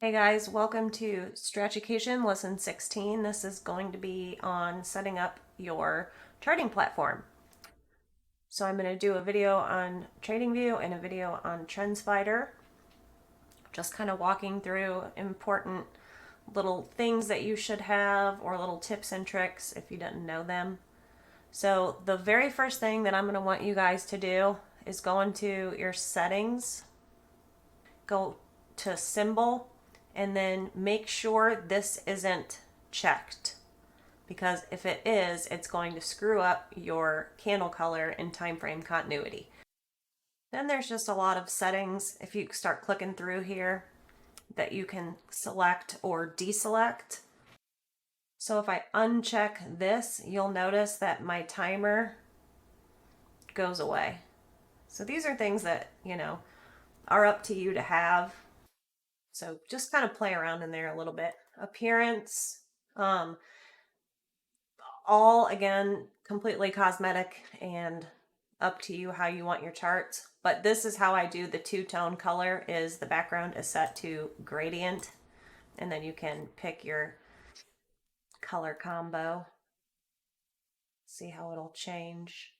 Hey guys, welcome to Strategication Lesson 16. This is going to be on setting up your charting platform. So I'm going to do a video on TradingView and a video on TrendSpider, just kind of walking through important little things that you should have or little tips and tricks if you didn't know them. So the very first thing that I'm going to want you guys to do is go into your settings, go to symbol, and then make sure this isn't checked, because if it is, it's going to screw up your candle color and time frame continuity. Then there's just a lot of settings if you start clicking through here that you can select or deselect. So if I uncheck this, you'll notice that my timer goes away. So these are things that, are up to you to have. So just kind of play around in there a little bit. Appearance, all again, completely cosmetic and up to you how you want your charts. But this is how I do the two-tone color. Is the background is set to gradient, and then you can pick your color combo. See how it'll change.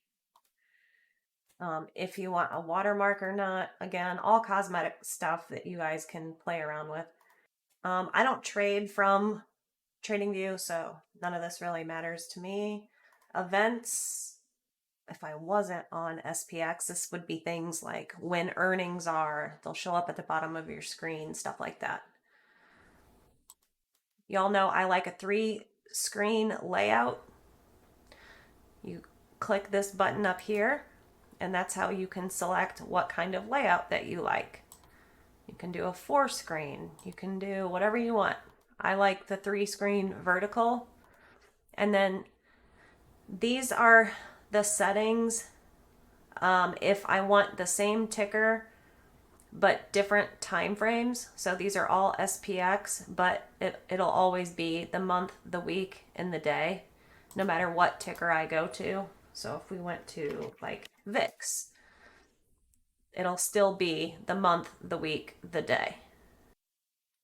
If you want a watermark or not, again, all cosmetic stuff that you guys can play around with. I don't trade from TradingView, so none of this really matters to me. Events, if I wasn't on SPX, this would be things like when earnings are. They'll show up at the bottom of your screen, stuff like that. Y'all know I like a 3-screen layout. You click this button up here, and that's how you can select what kind of layout that you like. You can do a 4-screen. You can do whatever you want. I like the 3-screen vertical. And then these are the settings. If I want the same ticker but different time frames, so these are all SPX, but it'll always be the month, the week, and the day, no matter what ticker I go to. So if we went to like VIX, it'll still be the month, the week, the day.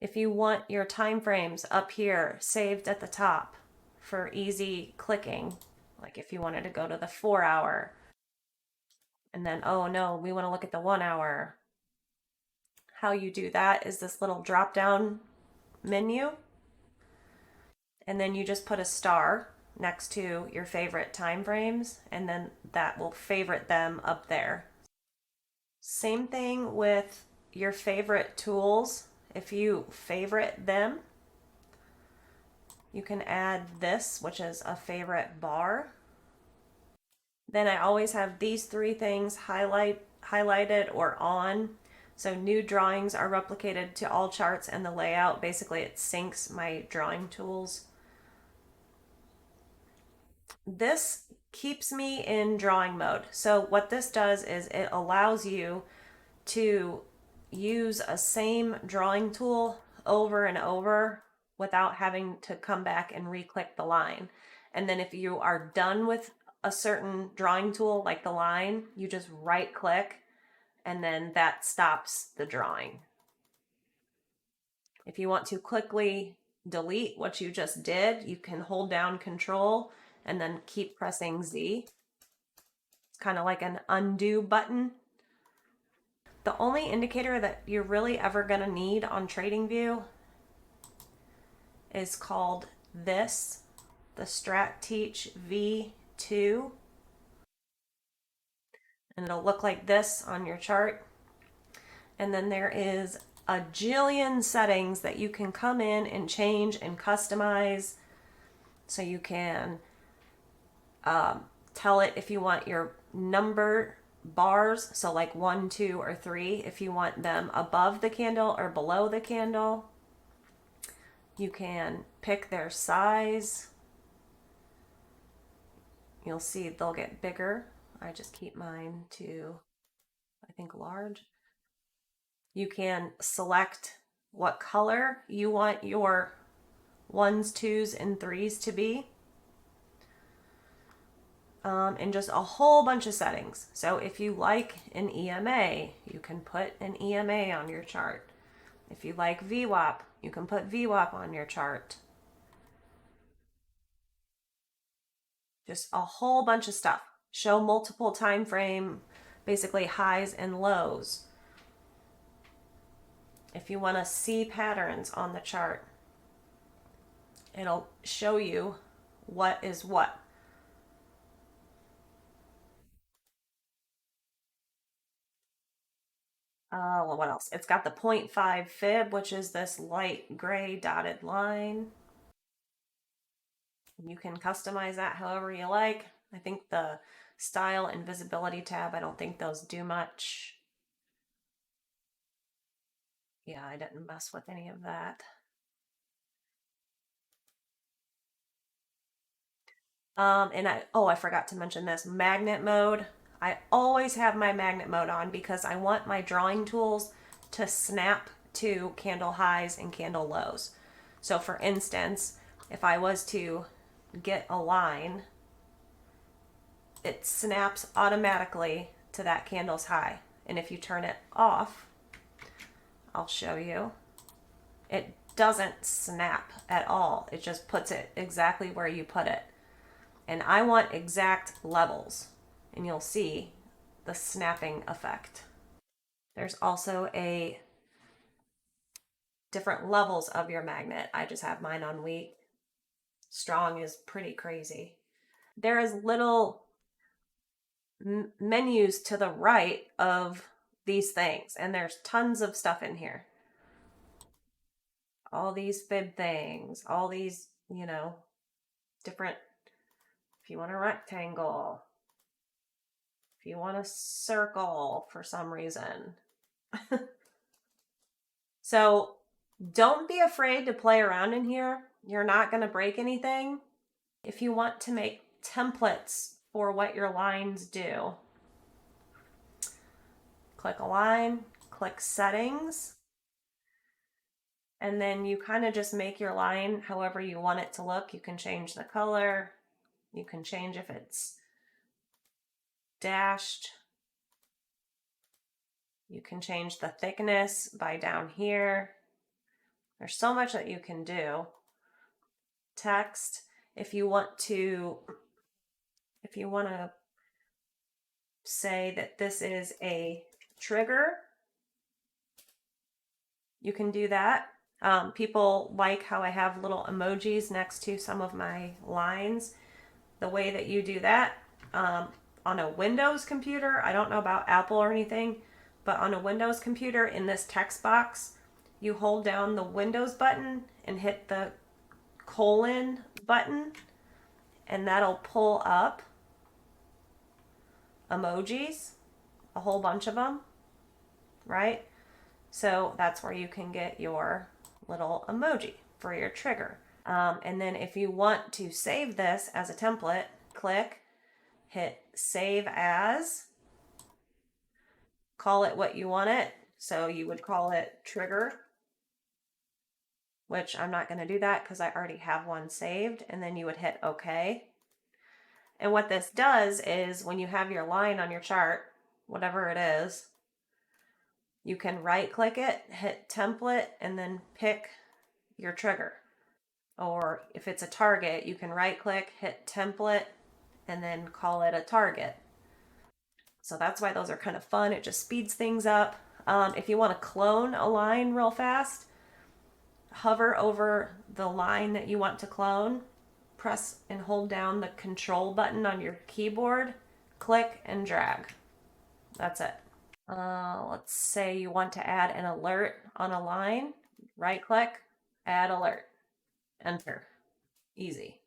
If you want your time frames up here saved at the top for easy clicking, like if you wanted to go to the 4-hour, and then, oh no, we want to look at the 1-hour. How you do that is this little drop down menu, and then you just put a star next to your favorite time frames, and then that will favorite them up there. Same thing with your favorite tools. If you favorite them, you can add this, which is a favorite bar. Then I always have these 3 things highlighted or on. So new drawings are replicated to all charts, and the layout, basically it syncs my drawing tools. This keeps me in drawing mode. So what this does is it allows you to use a same drawing tool over and over without having to come back and re-click the line. And then if you are done with a certain drawing tool like the line, you just right click, and then that stops the drawing. If you want to quickly delete what you just did, you can hold down Control and then keep pressing Z. It's kind of like an undo button. The only indicator that you're really ever going to need on TradingView is called this, the Strat Teach V2. And it'll look like this on your chart. And then there is a jillion settings that you can come in and change and customize. So you can tell it if you want your number bars, so like 1, 2, or 3, if you want them above the candle or below the candle. You can pick their size. You'll see they'll get bigger. I just keep mine to, I think, large. You can select what color you want your 1s, 2s, and 3s to be. And just a whole bunch of settings. So if you like an EMA, you can put an EMA on your chart. If you like VWAP, you can put VWAP on your chart. Just a whole bunch of stuff. Show multiple time frame, basically highs and lows. If you want to see patterns on the chart, it'll show you what is what. Well, what else? It's got the 0.5 fib, which is this light gray dotted line. You can customize that however you like. I think the style and visibility tab, I don't think those do much. Yeah, I didn't mess with any of that. I forgot to mention this magnet mode. I always have my magnet mode on because I want my drawing tools to snap to candle highs and candle lows. So for instance, if I was to get a line, it snaps automatically to that candle's high. And if you turn it off, I'll show you, it doesn't snap at all. It just puts it exactly where you put it. And I want exact levels, and you'll see the snapping effect. There's also a different levels of your magnet. I just have mine on weak. Strong is pretty crazy. There is little menus to the right of these things, and there's tons of stuff in here. All these fib things, all these, different. If you want a rectangle, if you want a circle for some reason. So don't be afraid to play around in here. You're not going to break anything. If you want to make templates for what your lines do, click Align, click Settings, and then you kind of just make your line however you want it to look. You can change the color. You can change if it's dashed. You can change the thickness by down here. There's so much that you can do. Text, if you want to say that this is a trigger, you can do that. People like how I have little emojis next to some of my lines. The way that you do that, on a Windows computer, I don't know about Apple or anything, but on a Windows computer, in this text box, you hold down the Windows button and hit the colon button, and that'll pull up emojis, a whole bunch of them, right? So that's where you can get your little emoji for your trigger. And then if you want to save this as a template, hit Save As, call it what you want it. So you would call it trigger, which I'm not going to do that because I already have one saved. And then you would hit OK. And what this does is when you have your line on your chart, whatever it is, you can right click it, hit template, and then pick your trigger. Or if it's a target, you can right click, hit template, and then call it a target. So that's why those are kind of fun. It just speeds things up. If you want to clone a line real fast, hover over the line that you want to clone, press and hold down the control button on your keyboard, click and drag. That's it. Let's say you want to add an alert on a line, right click, add alert, enter. Easy.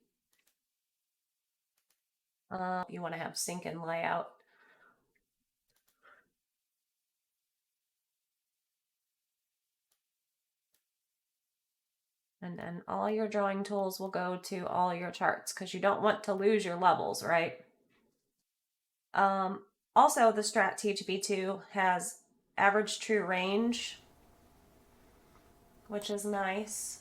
You want to have sync and layout. And then all your drawing tools will go to all your charts because you don't want to lose your levels, right? Also, the Strat TeachATraderToFish has average true range, which is nice.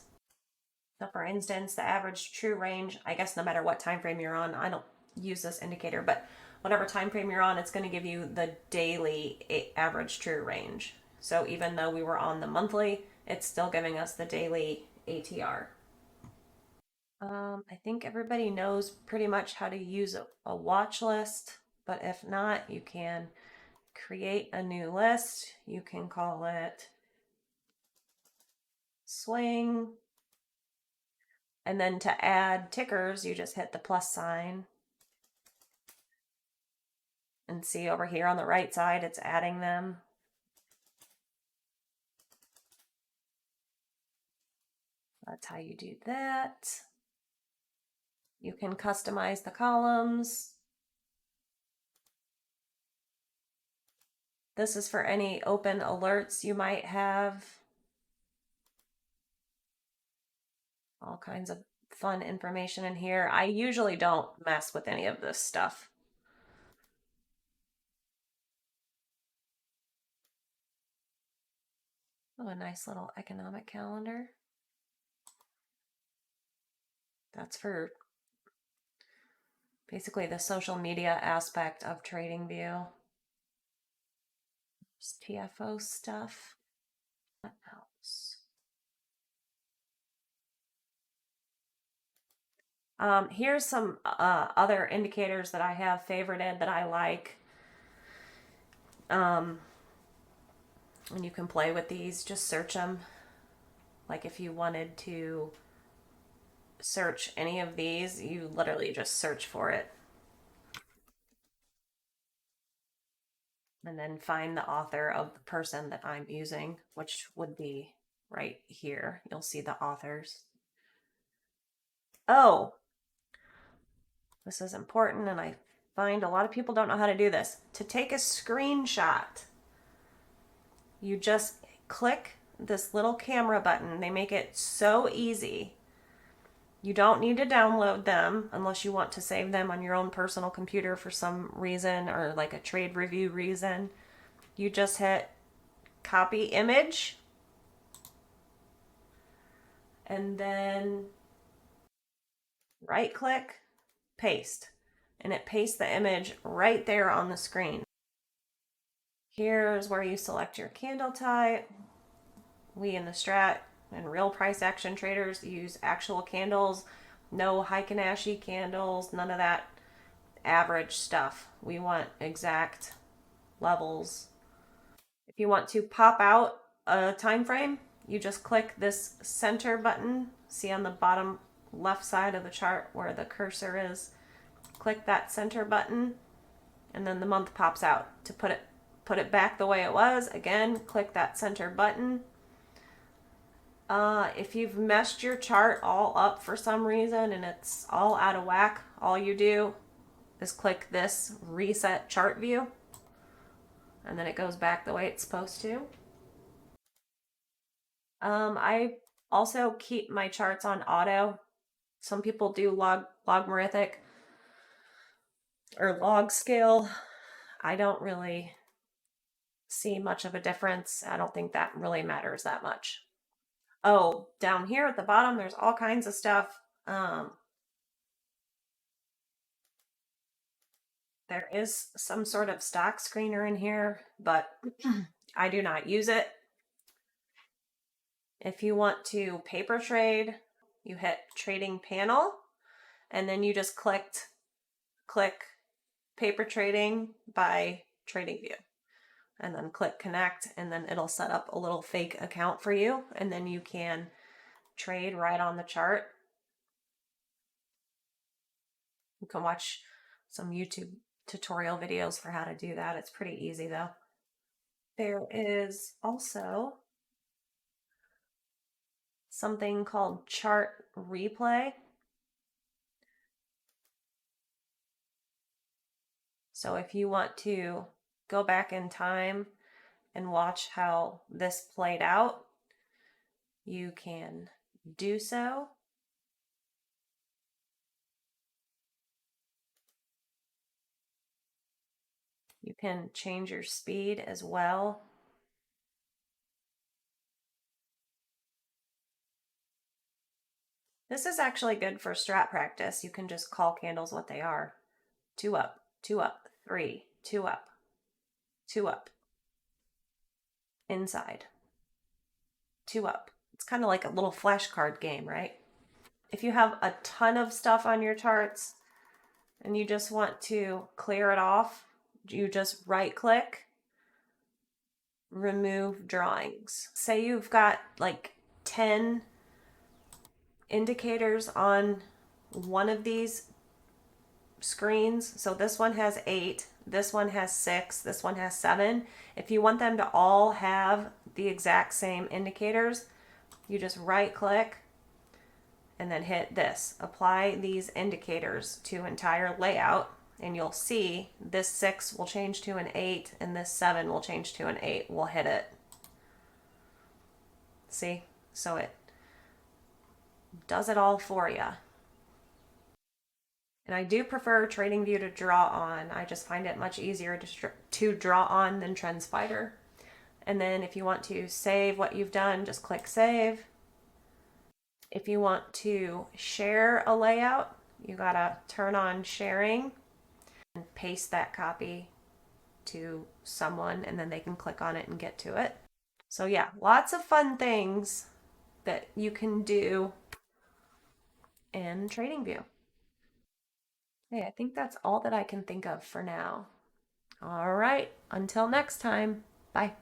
So for instance, the average true range, I guess no matter what time frame you're on, I don't use this indicator, but whatever time frame you're on, it's going to give you the daily average true range. So even though we were on the monthly, it's still giving us the daily ATR. I think everybody knows pretty much how to use a watch list, but if not, you can create a new list. You can call it swing. And then to add tickers, you just hit the plus sign. And see over here on the right side, it's adding them. That's how you do that. You can customize the columns. This is for any open alerts you might have. All kinds of fun information in here. I usually don't mess with any of this stuff. Oh, a nice little economic calendar. That's for basically the social media aspect of TradingView. There's TFO stuff. What else? Here's some other indicators that I have favorited that I like. And you can play with these, just search them. Like if you wanted to search any of these, you literally just search for it. And then find the author of the person that I'm using, which would be right here. You'll see the authors. Oh, this is important, and I find a lot of people don't know how to do this. To take a screenshot, you just click this little camera button. They make it so easy. You don't need to download them unless you want to save them on your own personal computer for some reason or like a trade review reason. You just hit copy image and then right click, paste, and it pastes the image right there on the screen. Here's where you select your candle type. We in the Strat and real price action traders use actual candles, no Heikin-Ashi candles, none of that average stuff. We want exact levels. If you want to pop out a time frame, you just click this center button. See on the bottom left side of the chart where the cursor is. Click that center button and then the month pops out. To put it back the way it was, again, click that center button. If you've messed your chart all up for some reason and it's all out of whack, all you do is click this reset chart view and then it goes back the way it's supposed to. I also keep my charts on auto. Some people do logarithmic or log scale. I don't really see much of a difference. I don't think that really matters that much. Oh, down here at the bottom, there's all kinds of stuff. There is some sort of stock screener in here, but I do not use it. If you want to paper trade, you hit trading panel and then you just click paper trading by TradingView and then click connect and then it'll set up a little fake account for you and then you can trade right on the chart. You can watch some YouTube tutorial videos for how to do that. It's pretty easy though. There is also something called chart replay. So if you want to go back in time and watch how this played out, you can do so. You can change your speed as well. This is actually good for strat practice. You can just call candles what they are. 2 up, 2 up, 3, 2 up, 2 up, inside. 2 up. It's kind of like a little flashcard game, right? If you have a ton of stuff on your charts and you just want to clear it off, you just right click, remove drawings. Say you've got like 10 indicators on one of these screens. So this one has 8, this one has 6, this one has 7. If you want them to all have the exact same indicators, you just right click and then hit this, apply these indicators to entire layout, and you'll see this 6 will change to an 8 and this 7 will change to an 8. We'll hit it. See? So it does it all for you. And I do prefer TradingView to draw on. I just find it much easier to draw on than TrendSpider. And then if you want to save what you've done, just click save. If you want to share a layout, you gotta turn on sharing and paste that copy to someone, and then they can click on it and get to it. So yeah, lots of fun things that you can do in TradingView. Hey, I think that's all that I can think of for now. All right, until next time, bye.